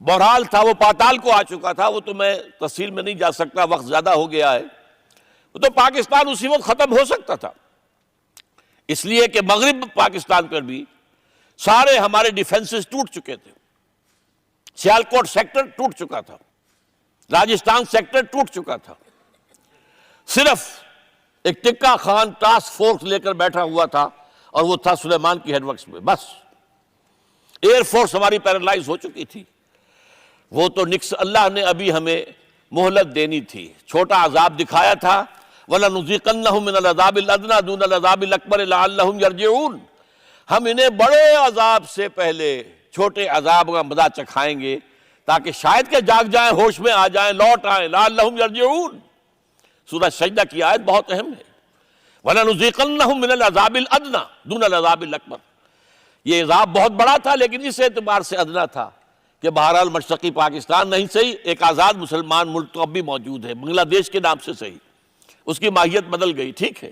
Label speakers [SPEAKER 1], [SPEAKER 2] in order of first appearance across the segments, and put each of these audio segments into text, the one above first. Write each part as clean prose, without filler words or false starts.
[SPEAKER 1] بہرحال تھا، وہ پاتال کو آ چکا تھا، وہ تو میں تفصیل میں نہیں جا سکتا، وقت زیادہ ہو گیا ہے. تو پاکستان اسی وقت ختم ہو سکتا تھا، اس لیے کہ مغرب پاکستان پر بھی سارے ہمارے ڈیفنسز ٹوٹ چکے تھے. سیالکوٹ سیکٹر ٹوٹ چکا تھا، راجستھان سیکٹر ٹوٹ چکا تھا. صرف ایک ٹکا خان ٹاسک فورس لے کر بیٹھا ہوا تھا، اور وہ تھا سلیمان کی ہیڈ ورکس میں. بس ایئر فورس ہماری پیرالائز ہو چکی تھی. وہ تو اللہ نے ابھی ہمیں مہلت دینی تھی، چھوٹا عذاب دکھایا تھا. وَلَنُذِيقَنَّهُم مِّنَ الْعَذَابِ الْأَدْنَىٰ دُونَ الْعَذَابِ الْأَكْبَرِ لَعَلَّهُمْ يَرْجِعُونَ. ہم انہیں بڑے عذاب سے پہلے چھوٹے عذاب کا مزہ چکھائیں گے تاکہ شاید کہ جاگ جائیں، ہوش میں آ جائیں، لوٹ آئیں. لَعَلَّهُمْ يَرْجِعُونَ. سورہ سجدہ کی آیت بہت اہم ہے. وَلَنُذِيقَنَّهُم مِّنَ الْعَذَابِ الْأَدْنَىٰ دُونَ الْعَذَابِ الْأَكْبَرِ. یہ عذاب بہت بڑا تھا، لیکن اس اعتبار سے ادنا تھا کہ بہرحال مشرقی پاکستان نہیں صحیح، ایک آزاد مسلمان ملک تو اب بھی موجود ہے، بنگلہ دیش کے نام سے صحیح. اس کی ماہیت بدل گئی، ٹھیک ہے،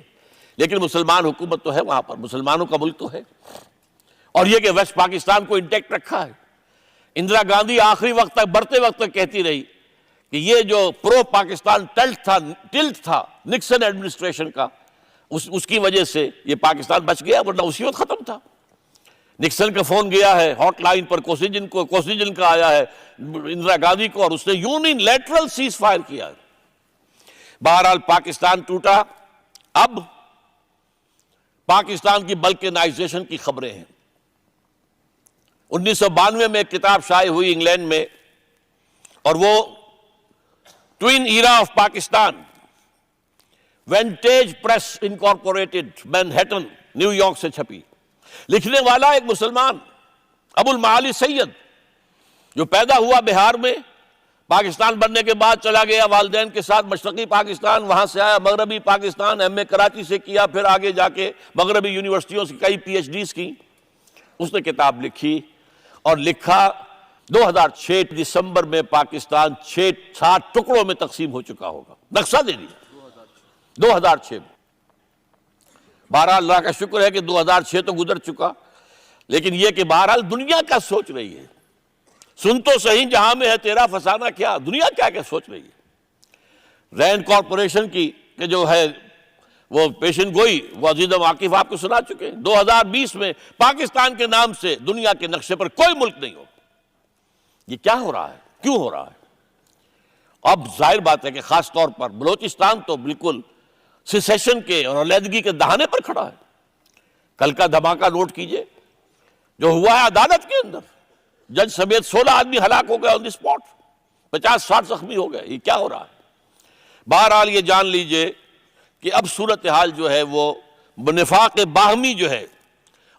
[SPEAKER 1] لیکن مسلمان حکومت تو ہے وہاں پر، مسلمانوں کا ملک تو ہے. اور یہ کہ ویسٹ پاکستان کو انٹیکٹ رکھا ہے. اندرا گاندھی آخری وقت تک، بڑھتے وقت تک کہتی رہی کہ یہ جو پرو پاکستان ٹلٹ تھا نکسن ایڈمنسٹریشن کا، اس کی وجہ سے یہ پاکستان بچ گیا، ورنہ اسی وقت ختم تھا. نکسن کا فون گیا ہے ہاٹ لائن پر کوسیجن کا آیا ہے اندرا گاندھی کو، اور اس نے یونیلیٹرل سیز فائر کیا ہے. بہرحال پاکستان ٹوٹا. اب پاکستان کی بلکنائزیشن کی خبریں ہیں. 1992 میں ایک کتاب شائع ہوئی انگلینڈ میں، اور وہ Twin Era of Pakistan, Vantage Press Incorporated, Manhattan, New York سے چھپی. لکھنے والا ایک مسلمان ابو المعالی سید، جو پیدا ہوا بہار میں، پاکستان بننے کے بعد چلا گیا والدین کے ساتھ مشرقی پاکستان، وہاں سے آیا مغربی پاکستان، ایم اے کراچی سے کیا، پھر آگے جا کے مغربی یونیورسٹیوں سے کئی پی ایچ ڈیز کی. اس نے کتاب لکھی اور لکھا 2006 دسمبر میں پاکستان 7 ٹکڑوں میں تقسیم ہو چکا ہوگا. نقشہ دے دیا 2006 میں. بہرحال اللہ کا شکر ہے کہ 2006 تو گزر چکا، لیکن یہ کہ بہرحال دنیا کیا سوچ رہی ہے. سن تو صحیح جہاں میں ہے تیرا فسانہ کیا، دنیا کیا سوچ رہی ہے. رین کارپوریشن کی کہ جو ہے وہ پیشن گوئی، وہ عزیز واقف آپ کو سنا چکے. 2020 میں پاکستان کے نام سے دنیا کے نقشے پر کوئی ملک نہیں ہو. یہ کیا ہو رہا ہے، کیوں ہو رہا ہے؟ اب ظاہر بات ہے کہ خاص طور پر بلوچستان تو بالکل سیسیشن کے اور علیحدگی کے دہانے پر کھڑا ہے. کل کا دھماکہ نوٹ کیجئے جو ہوا ہے عدالت کے اندر، جج سمیت 16 آدمی ہلاک ہو گئے آن دی اسپاٹ، 50-60 زخمی ہو گئے. یہ کیا ہو رہا ہے؟ بہرحال یہ جان لیجئے کہ اب صورتحال جو ہے وہ نفاق باہمی جو ہے،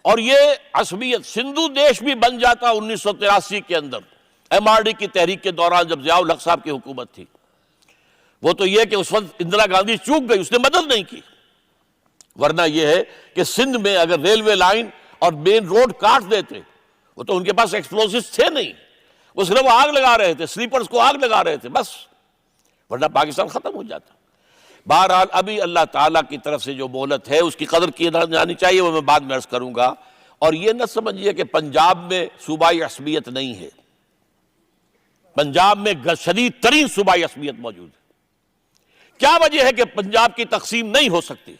[SPEAKER 1] اور یہ عصبیت سندھو دیش بھی بن جاتا 1983 کے اندر ایم آر ڈی کی تحریک کے دوران، جب ضیاء الحق صاحب کی حکومت تھی. وہ تو یہ کہ اس وقت اندرا گاندھی چوک گئی، اس نے مدد نہیں کی. ورنہ یہ ہے کہ سندھ میں اگر ریلوے لائن اور مین روڈ کاٹ دیتے، وہ تو ان کے پاس ایکسپلوسیوز تھے نہیں، وہ صرف آگ لگا رہے تھے، سلیپرز کو آگ لگا رہے تھے بس، ورنہ پاکستان ختم ہو جاتا. بہرحال ابھی اللہ تعالیٰ کی طرف سے جو مہلت ہے اس کی قدر کی جانی چاہیے، وہ میں بعد میں عرض کروں گا. اور یہ نہ سمجھیے کہ پنجاب میں صوبائی عصبیت نہیں ہے. پنجاب میں شدید ترین صوبائی عصبیت موجود ہے. کیا وجہ ہے کہ پنجاب کی تقسیم نہیں ہو سکتی؟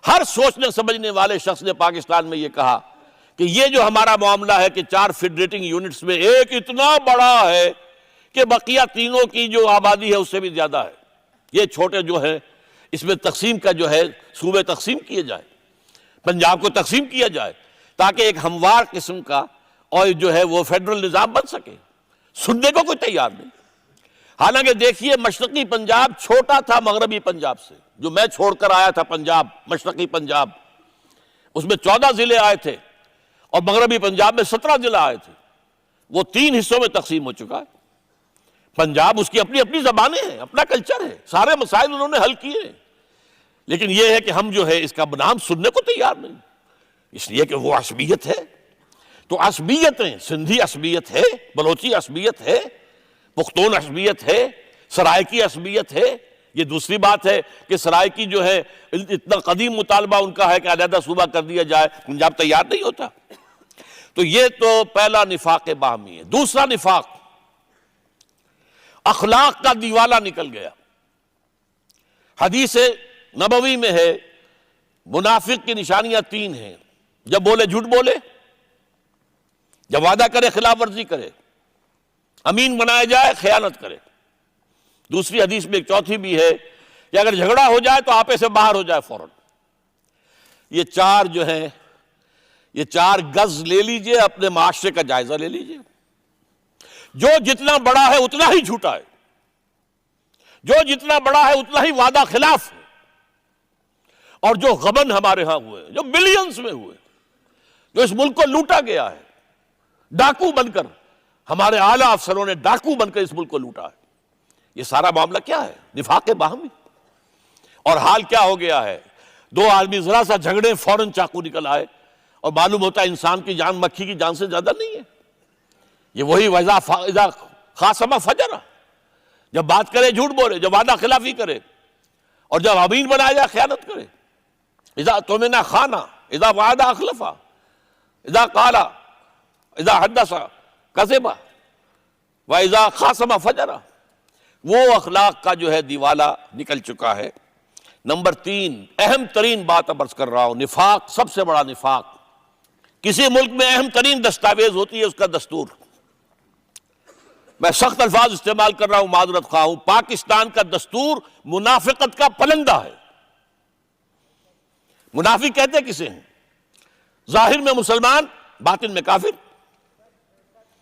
[SPEAKER 1] ہر سوچنے سمجھنے والے شخص نے پاکستان میں یہ کہا کہ یہ جو ہمارا معاملہ ہے کہ 4 فیڈریٹنگ یونٹس میں ایک اتنا بڑا ہے کہ بقیہ تینوں کی جو آبادی ہے اس سے بھی زیادہ ہے. یہ چھوٹے جو ہیں اس میں تقسیم کا جو ہے صوبے تقسیم کیے جائے، پنجاب کو تقسیم کیا جائے تاکہ ایک ہموار قسم کا اور جو ہے وہ فیڈرل نظام بن سکے. سننے کو کوئی تیار نہیں. حالانکہ دیکھیے مشرقی پنجاب چھوٹا تھا مغربی پنجاب سے. جو میں چھوڑ کر آیا تھا پنجاب، مشرقی پنجاب، اس میں 14 ضلع آئے تھے، اور مغربی پنجاب میں 17 ضلع آئے تھے. وہ 3 حصوں میں تقسیم ہو چکا ہے. پنجاب اس کی اپنی زبانیں ہیں، اپنا کلچر ہے، سارے مسائل انہوں نے حل کیے ہیں. لیکن یہ ہے کہ ہم جو ہے اس کا نام سننے کو تیار نہیں، اس لیے کہ وہ عصبیت ہے. تو عصبیتیں، سندھی عصبیت ہے، بلوچی عصبیت ہے، پختون عصبیت ہے، سرائکی عصبیت ہے. یہ دوسری بات ہے کہ سرائکی جو ہے اتنا قدیم مطالبہ ان کا ہے کہ علیحدہ صوبہ کر دیا جائے، پنجاب تیار نہیں ہوتا. تو یہ تو پہلا نفاق باہمی ہے۔ دوسرا نفاق، اخلاق کا دیوالہ نکل گیا۔ حدیث نبوی میں ہے منافق کی نشانیاں 3 ہیں: جب بولے جھوٹ بولے، جب وعدہ کرے خلاف ورزی کرے، امین بنایا جائے خیانت کرے۔ دوسری حدیث میں ایک چوتھی بھی ہے کہ اگر جھگڑا ہو جائے تو آپے سے باہر ہو جائے فوراً۔ یہ 4 جو ہیں، یہ 4 گز لے لیجئے، اپنے معاشرے کا جائزہ لے لیجئے۔ جو جتنا بڑا ہے اتنا ہی جھوٹا ہے، جو جتنا بڑا ہے اتنا ہی وعدہ خلاف ہے، اور جو غبن ہمارے ہاں ہوئے، جو بلینز میں ہوئے، جو اس ملک کو لوٹا گیا ہے ڈاکو بن کر، ہمارے اعلیٰ افسروں نے ڈاکو بن کر اس ملک کو لوٹا ہے، یہ سارا معاملہ کیا ہے؟ نفاق باہمی۔ اور حال کیا ہو گیا ہے؟ 2 آدمی ذرا سا جھگڑے فوراً چاقو نکل آئے، اور معلوم ہوتا ہے انسان کی جان مکھی کی جان سے زیادہ نہیں ہے۔ یہ وہی اذا خاصم فجر، جب بات کرے جھوٹ بولے، جب وعدہ خلافی کرے، اور جب امین بنایا جائے خیانت کرے۔ اذا اؤتمن خان، اذا وعد اخلف، اذا قال، اذا حدث کذب، واذا خاصم فجر۔ وہ اخلاق کا جو ہے دیوالہ نکل چکا ہے۔ نمبر 3، اہم ترین بات اب عرض کر رہا ہوں، نفاق، سب سے بڑا نفاق۔ کسی ملک میں اہم ترین دستاویز ہوتی ہے اس کا دستور۔ میں سخت الفاظ استعمال کر رہا ہوں، معذرت خواہ ہوں، پاکستان کا دستور منافقت کا پلندہ ہے۔ منافق کہتے کسے ہیں؟ ظاہر میں مسلمان، باطن میں کافر۔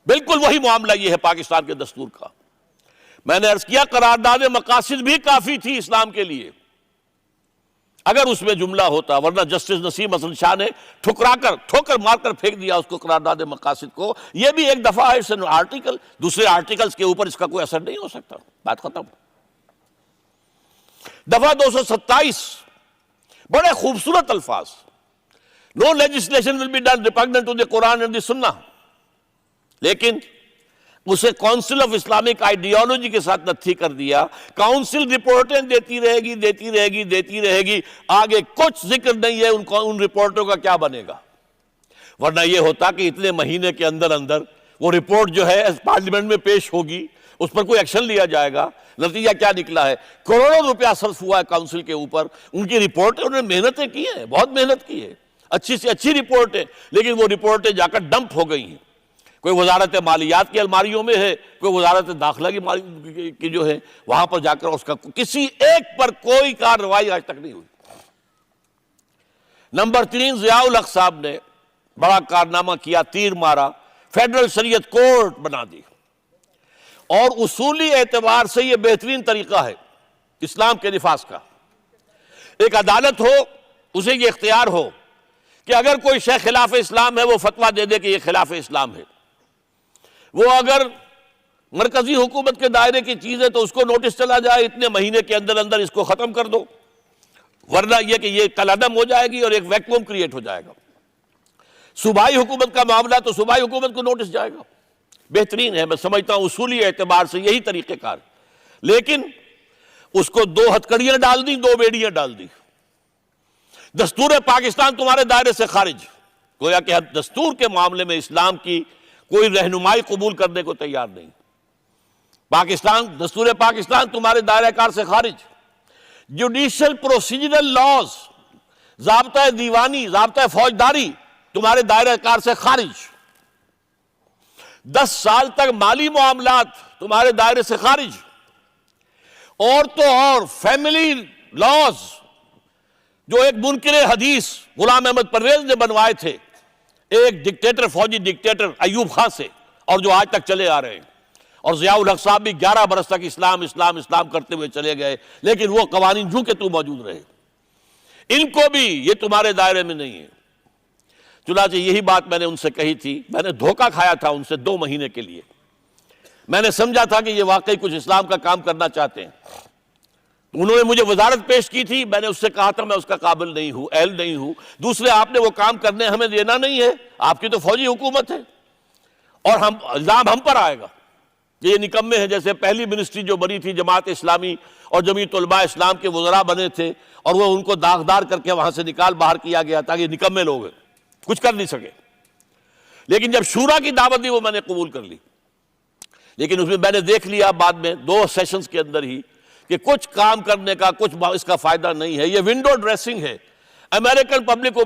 [SPEAKER 1] بالکل وہی معاملہ یہ ہے پاکستان کے دستور کا۔ میں نے عرض کیا قرارداد مقاصد بھی کافی تھی اسلام کے لیے اگر اس میں جملہ ہوتا، ورنہ جسٹس نسیم حسن شاہ نے ٹھوکر مار کر پھینک دیا اس کو، قرارداد مقاصد کو۔ یہ بھی ایک دفعہ ہے آرٹیکل، دوسرے آرٹیکلز کے اوپر اس کا کوئی اثر نہیں ہو سکتا، بات ختم۔ دفعہ 227، بڑے خوبصورت الفاظ، no legislation will be done repugnant to the Quran and the Sunnah, لیکن اسے کونسل آف اسلامک آئیڈیالوجی کے ساتھ نتھی کر دیا۔ کونسل رپورٹیں دیتی رہے گی، آگے کچھ ذکر نہیں ہے ان رپورٹوں کا کیا بنے گا۔ ورنہ یہ ہوتا کہ اتنے مہینے کے اندر وہ رپورٹ جو ہے پارلیمنٹ میں پیش ہوگی، اس پر کوئی ایکشن لیا جائے گا۔ نتیجہ کیا نکلا ہے؟ کروڑوں روپیہ صرف ہوا ہے کونسل کے اوپر۔ ان کی رپورٹیں، انہوں نے محنتیں کی ہیں، بہت محنت کی ہے، اچھی سے اچھی رپورٹیں، لیکن وہ رپورٹیں جا کر ڈمپ ہو گئی ہیں۔ کوئی وزارت مالیات کی الماریوں میں ہے، کوئی وزارت داخلہ کی جو ہے وہاں پر جا کر اس کا کسی ایک پر کوئی کارروائی آج تک نہیں ہوئی۔ نمبر 3، ضیاء الحق صاحب نے بڑا کارنامہ کیا، تیر مارا، فیڈرل شریعت کورٹ بنا دی، اور اصولی اعتبار سے یہ بہترین طریقہ ہے اسلام کے نفاذ کا۔ ایک عدالت ہو، اسے یہ اختیار ہو کہ اگر کوئی شے خلاف اسلام ہے وہ فتویٰ دے دے کہ یہ خلاف اسلام ہے۔ وہ اگر مرکزی حکومت کے دائرے کی چیز ہے تو اس کو نوٹس چلا جائے، اتنے مہینے کے اندر اس کو ختم کر دو، ورنہ یہ کہ یہ کل عدم ہو جائے گی اور ایک ویکیوم کریٹ ہو جائے گا۔ صوبائی حکومت کا معاملہ تو صوبائی حکومت کو نوٹس جائے گا۔ بہترین ہے، میں سمجھتا ہوں اصولی اعتبار سے یہی طریقہ کار، لیکن اس کو 2 ہتھکڑیاں ڈال دی، 2 بیڑیاں ڈال دی۔ دستور پاکستان تمہارے دائرے سے خارج، گویا کہ دستور کے معاملے میں اسلام کی کوئی رہنمائی قبول کرنے کو تیار نہیں۔ دستور پاکستان تمہارے دائرہ کار سے خارج۔ جوڈیشل پروسیجرل لاز، ضابطہ دیوانی، ضابطہ فوجداری تمہارے دائرہ کار سے خارج۔ 10 سال تک مالی معاملات تمہارے دائرے سے خارج۔ اور تو اور فیملی لاز جو ایک منکر حدیث غلام احمد پرویز نے بنوائے تھے، ایک ڈکٹیٹر، فوجی ڈکٹیٹر ایوب خان سے، اور جو آج تک چلے آ رہے ہیں۔ اور ضیاء الحق صاحب بھی 11 برس تک اسلام کرتے ہوئے چلے گئے، لیکن وہ قوانین جو کہ تو موجود رہے، ان کو بھی یہ تمہارے دائرے میں نہیں ہے۔ چنانچہ یہی بات میں نے ان سے کہی تھی، میں نے دھوکہ کھایا تھا ان سے 2 مہینے کے لیے۔ میں نے سمجھا تھا کہ یہ واقعی کچھ اسلام کا کام کرنا چاہتے ہیں۔ انہوں نے مجھے وزارت پیش کی تھی، میں نے اس سے کہا تھا میں اس کا قابل نہیں ہوں، اہل نہیں ہوں۔ دوسرے، آپ نے وہ کام کرنے ہمیں دینا نہیں ہے، آپ کی تو فوجی حکومت ہے، اور الزام ہم پر آئے گا کہ یہ نکمے ہیں۔ جیسے پہلی منسٹری جو بنی تھی جماعت اسلامی اور جمعیت علماء اسلام کے وزراء بنے تھے، اور وہ ان کو داغدار کر کے وہاں سے نکال باہر کیا گیا تھا کہ یہ نکمے لوگ ہیں، کچھ کر نہیں سکے۔ لیکن جب شورا کی دعوت دی وہ میں نے قبول کر لی. لیکن اس میں نے دیکھ لیا بعد میں 2 سیشنز کے اندر ہی کہ کچھ کام کرنے کا کچھ اس کا فائدہ نہیں ہے. یہ ونڈو ڈریسنگ ہے. امریکن پبلک کو